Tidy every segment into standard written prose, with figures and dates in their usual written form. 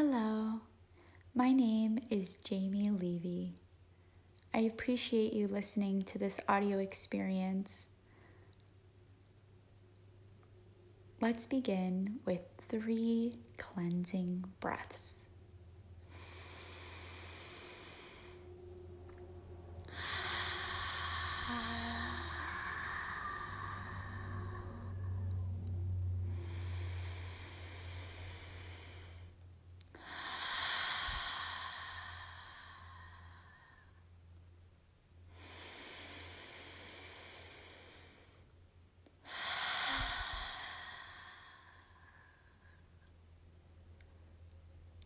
Hello, my name is Jamie Levy. I appreciate you listening to this audio experience. Let's begin with 3 cleansing breaths.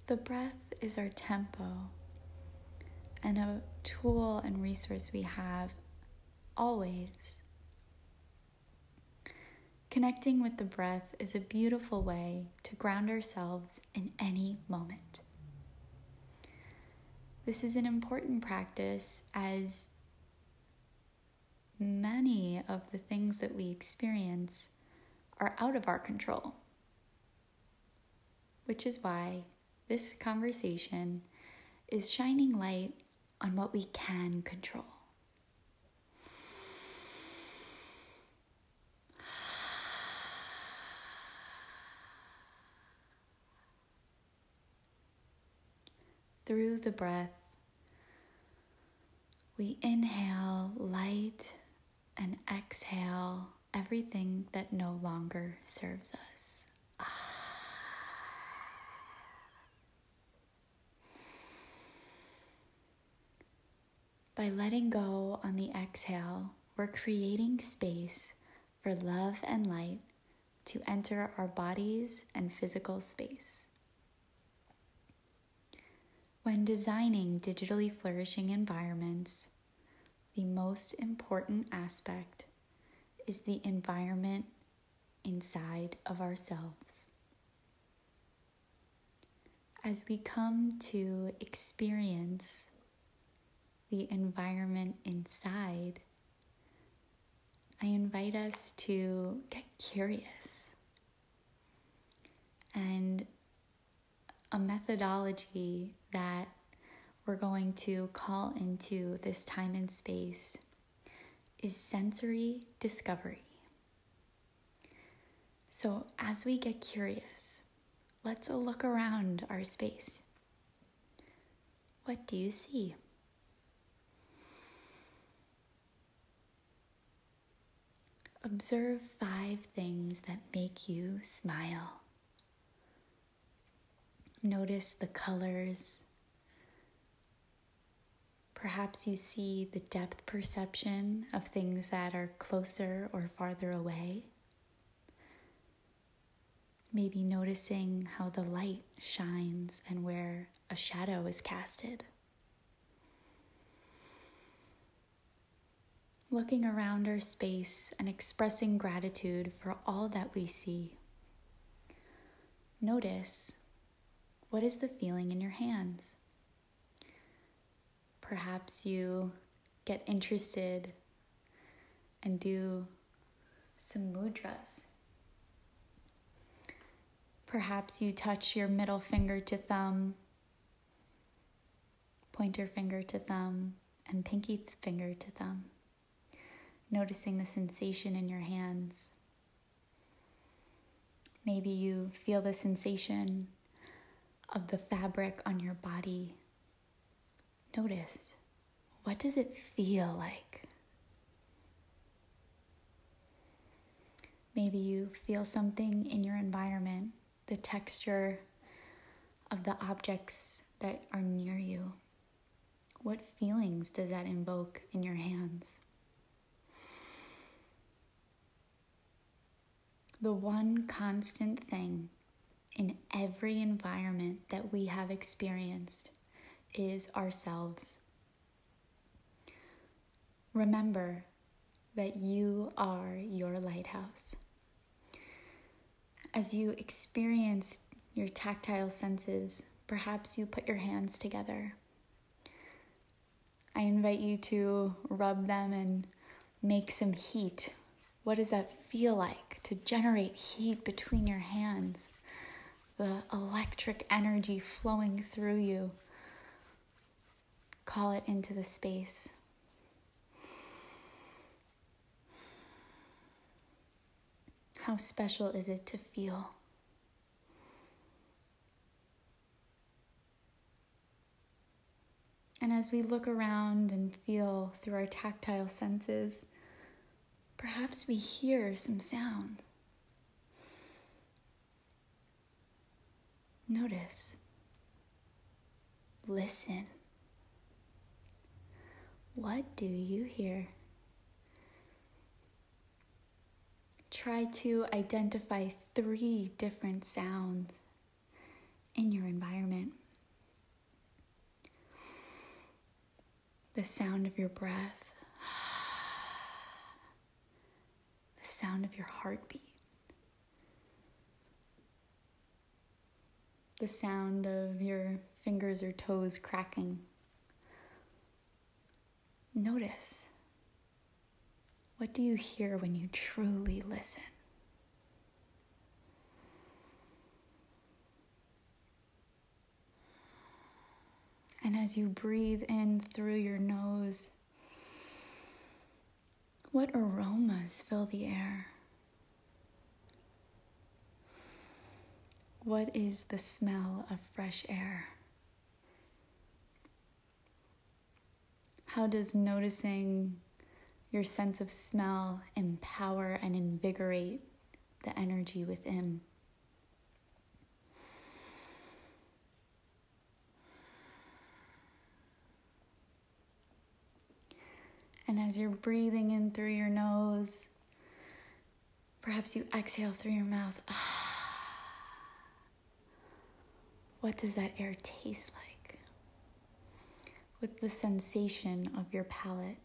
The breath is our tempo and a tool and resource we have always. Connecting with the breath is a beautiful way to ground ourselves in any moment. This is an important practice as many of the things that we experience are out of our control, which is why this conversation is shining light on what we can control. Through the breath, we inhale light and exhale everything that no longer serves us. By letting go on the exhale, we're creating space for love and light to enter our bodies and physical space. When designing digitally flourishing environments, the most important aspect is the environment inside of ourselves. As we come to experience the environment inside, I invite us to get curious. And a methodology that we're going to call into this time and space is sensory discovery. So as we get curious, let's look around our space. What do you see? Observe 5 things that make you smile. Notice the colors. Perhaps you see the depth perception of things that are closer or farther away. Maybe noticing how the light shines and where a shadow is casted. Looking around our space and expressing gratitude for all that we see. Notice, what is the feeling in your hands? Perhaps you get interested and do some mudras. Perhaps you touch your middle finger to thumb, pointer finger to thumb, and pinky finger to thumb. Noticing the sensation in your hands. Maybe you feel the sensation of the fabric on your body. Notice, what does it feel like? Maybe you feel something in your environment, the texture of the objects that are near you. What feelings does that invoke in your hands? The one constant thing in every environment that we have experienced is ourselves. Remember that you are your lighthouse. As you experience your tactile senses, perhaps you put your hands together. I invite you to rub them and make some heat. What does that feel like to generate heat between your hands? the electric energy flowing through you. Call it into the space. How special is it to feel? And as we look around and feel through our tactile senses, perhaps we hear some sounds. Notice. Listen. What do you hear? Try to identify 3 different sounds in your environment. The sound of your breath, the sound of your heartbeat, the sound of your fingers or toes cracking. Notice, what do you hear when you truly listen? And as you breathe in through your nose, what aromas fill the air? What is the smell of fresh air? How does noticing your sense of smell empower and invigorate the energy within? And as you're breathing in through your nose, perhaps you exhale through your mouth. What does that air taste like? What's the sensation of your palate?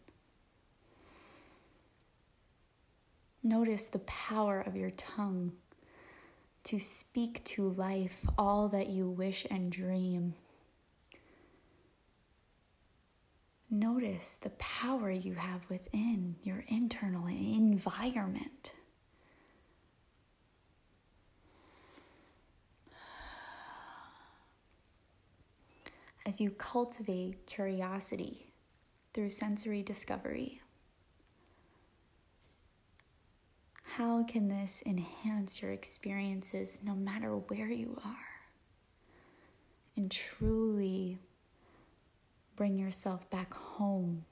Notice the power of your tongue to speak to life all that you wish and dream. Notice the power you have within your internal environment. As you cultivate curiosity through sensory discovery, how can this enhance your experiences no matter where you are, and truly bring yourself back home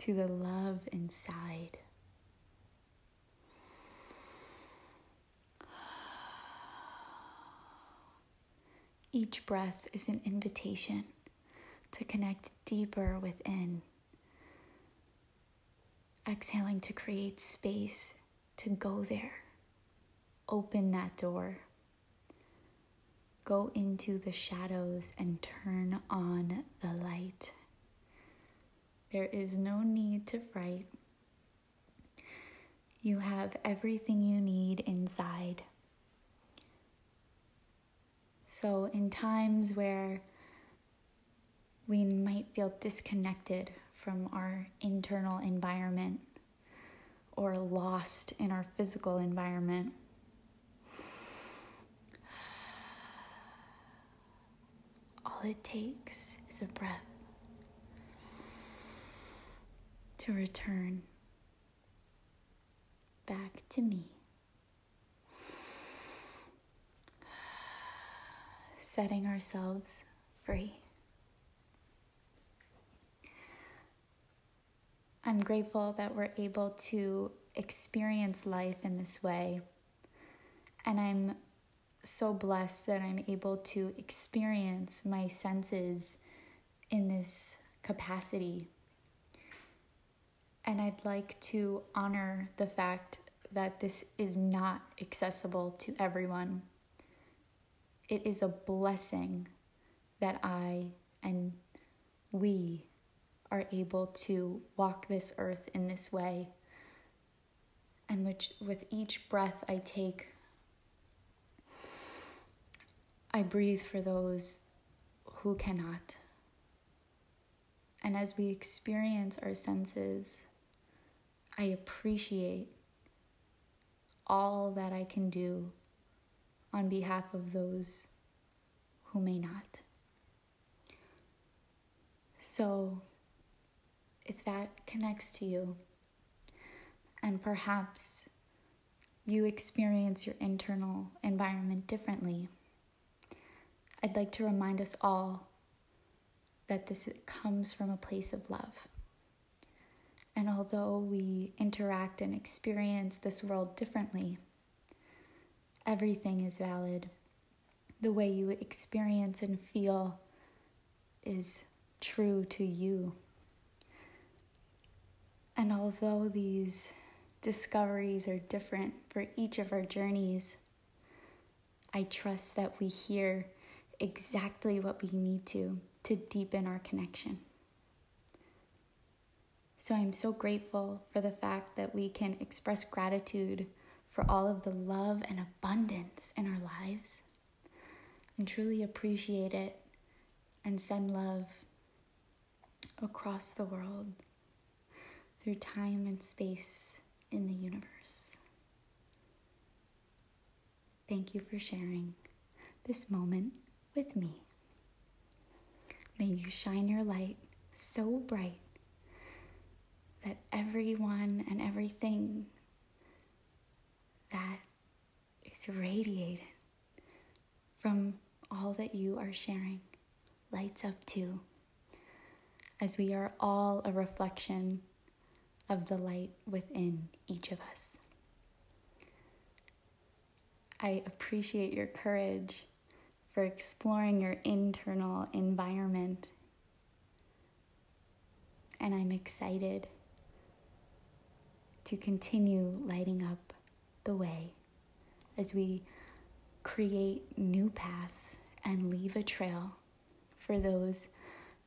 to the love inside? Each breath is an invitation to connect deeper within. Exhaling to create space to go there. Open that door. Go into the shadows and turn on the light. There is no need to fright. You have everything you need inside. So in times where we might feel disconnected from our internal environment or lost in our physical environment, all it takes is a breath to return back to me. Setting ourselves free. I'm grateful that we're able to experience life in this way, and I'm so blessed that I'm able to experience my senses in this capacity. And I'd like to honor the fact that this is not accessible to everyone. It is a blessing that I and we are able to walk this earth in this way, and which with each breath I take, I breathe for those who cannot. And as we experience our senses, I appreciate all that I can do on behalf of those who may not. So, if that connects to you, and perhaps you experience your internal environment differently, I'd like to remind us all that this comes from a place of love. And although we interact and experience this world differently, everything is valid. The way you experience and feel is true to you. And although these discoveries are different for each of our journeys, I trust that we hear exactly what we need to deepen our connection. So I'm so grateful for the fact that we can express gratitude for all of the love and abundance in our lives and truly appreciate it and send love across the world through time and space in the universe. Thank you for sharing this moment with me. May you shine your light so bright that everyone and everything that is radiated from all that you are sharing lights up too, as we are all a reflection of the light within each of us. I appreciate your courage for exploring your internal environment, and I'm excited to continue lighting up the way as we create new paths and leave a trail for those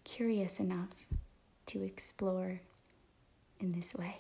curious enough to explore in this way.